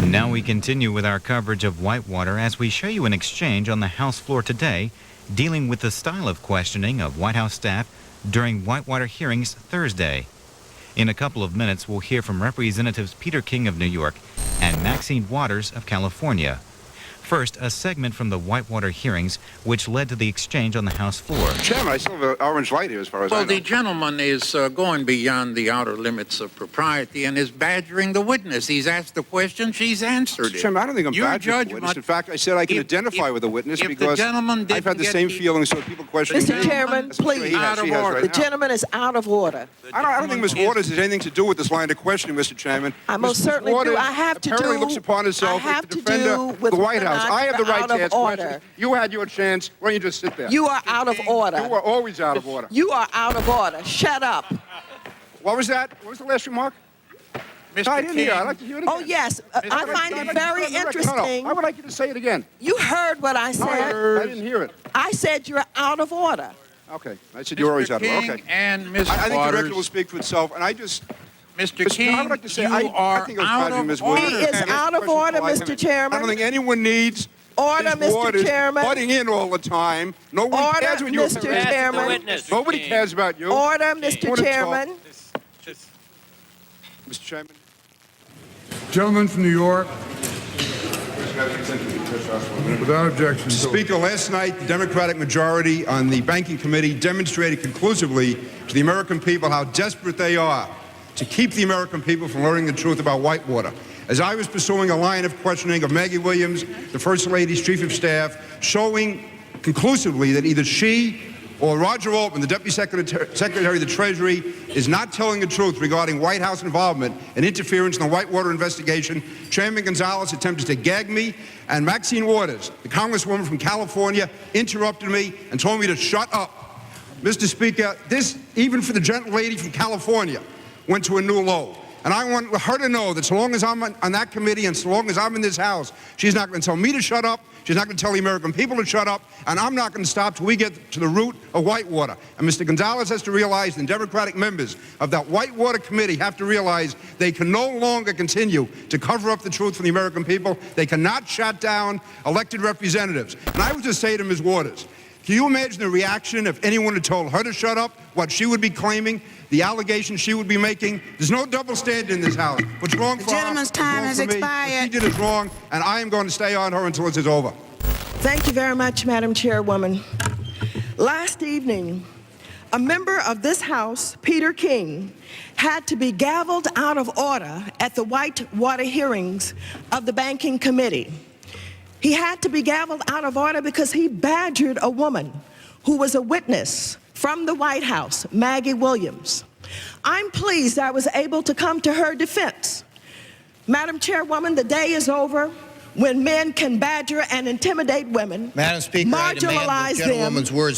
Now we continue with our coverage of Whitewater as we show you an exchange on the House floor today dealing with the style of questioning of White House staff during Whitewater hearings Thursday. In a couple of minutes, we'll hear from Representatives Peter King of New York and Maxine Waters of California. First, a segment from the Whitewater hearings, which led to the exchange on the House floor. Chairman, I still have an orange light here as far as I know. Well, the gentleman is going beyond the outer limits of propriety and is badgering the witness. He's asked the question, she's answered it. Chairman, I don't think I'm badgering the witness. In fact, I said I can identify with the witness because I've had the same feelings when people question me. Mr. Chairman, please. The gentleman is out of order. I don't think Ms. Waters has anything to do with this line of questioning, Mr. Chairman. I most certainly do. I have to do. Apparently looks upon herself as the defender of the White House. I have the right to ask questions. You had your chance. Why don't you just sit there? You are out of order. You are always out of order. You are out of order. Shut up. What was that? What was the last remark? I didn't hear. I'd like to hear it again. Oh, yes. I find it very interesting. I would like you to say it again. You heard what I said. I didn't hear it. I said you're out of order. Okay. I said you're always out of order. Okay. And Ms. I think the record will speak for itself, and I just... Mr. King, I would like to say, you are out of order. He is out of order, Mr. Chairman. I don't think anyone needs order, Mr. Chairman. Butting in all the time. No one cares when you're Mr. Chairman. Nobody cares about you. Order, Mr. Chairman. Mr. Chairman. Gentleman from New York. Without objection. Speaker, last night the Democratic majority on the Banking Committee demonstrated conclusively to the American people how desperate they are to keep the American people from learning the truth about Whitewater. As I was pursuing a line of questioning of Maggie Williams, the First Lady's Chief of Staff, showing conclusively that either she or Roger Altman, the Deputy Secretary of the Treasury, is not telling the truth regarding White House involvement and interference in the Whitewater investigation, Chairman Gonzalez attempted to gag me, and Maxine Waters, the Congresswoman from California, interrupted me and told me to shut up. Mr. Speaker, this, even for the gentle lady from California, went to a new low. And I want her to know that so long as I'm on that committee and so long as I'm in this House, she's not going to tell me to shut up, she's not going to tell the American people to shut up, and I'm not going to stop till we get to the root of Whitewater. And Mr. Gonzalez has to realize, and Democratic members of that Whitewater committee have to realize they can no longer continue to cover up the truth from the American people. They cannot shut down elected representatives. And I would just say to Ms. Waters, can you imagine the reaction if anyone had told her to shut up, what she would be claiming, the allegations she would be making? There's no double standard in this House. What's wrong for her, the gentleman's time has expired. What she did is wrong, and I am going to stay on her until this is over. Thank you very much, Madam Chairwoman. Last evening, a member of this House, Peter King, had to be gavelled out of order at the Whitewater hearings of the Banking Committee. He had to be gavelled out of order because he badgered a woman who was a witness from the White House, Maggie Williams. I'm pleased I was able to come to her defense. Madam Chairwoman, the day is over when men can badger and intimidate women, Madam Speaker, marginalize them,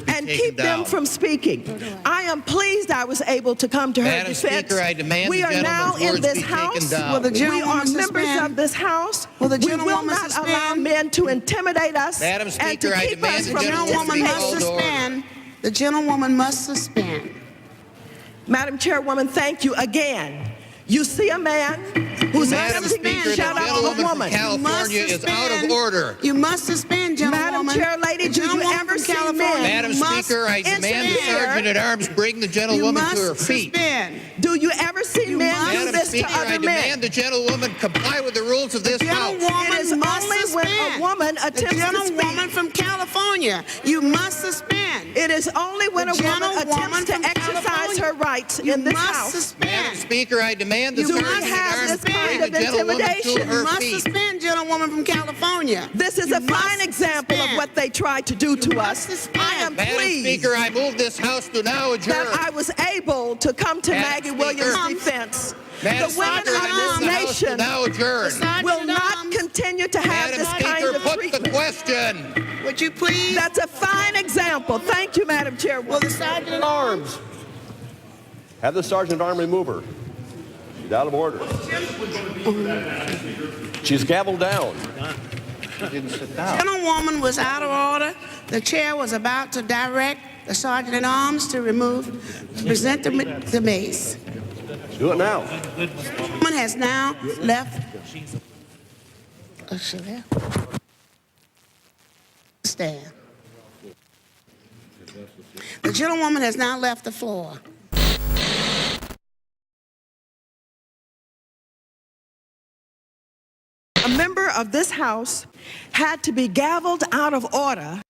and keep them from speaking. I am pleased I was able to come to her defense. Madam Speaker, I demand we are now in this House. We are members of this House. We will not allow men to intimidate us Madam Speaker, and to keep us from participating. The gentlewoman must suspend. Madam Chairwoman, thank you again. You see a man who's Madam Speaker, shut up a woman. California is out of order. You must suspend, gentlewoman. Madam Chair Lady, do you ever see men? Madam Speaker, I demand the Sergeant at Arms bring the gentlewoman to her feet. Do you ever see men do this to other men? Madam Speaker, I demand the gentlewoman comply with the rules of this House. It is only when a woman attempts to speak. The gentlewoman from California, you must suspend. It is only when a woman attempts to exercise her rights in this House. Madam Speaker, I demand the Sergeant at Arms bring the gentlewoman to her feet. You must suspend, gentlewoman from California. This is a fine example of what they tried to do to us. I am Madam pleased Speaker, I move this House to now adjourn. that I was able to come to Maggie Williams' defense. The women of this nation will not continue to have this kind of treatment. Put the question. Would you please? That's a fine example. Thank you, Madam Chairwoman. Will the Sergeant at Arms have the Sergeant at Arms remove her? She's out of order. She's gavelled down. She didn't sit down. The gentlewoman was out of order. The chair was about to direct the Sergeant at Arms to present the mace. Do it now. The woman has now left Is she there? Stand. The gentlewoman has now left the floor. A member of this House had to be gavelled out of order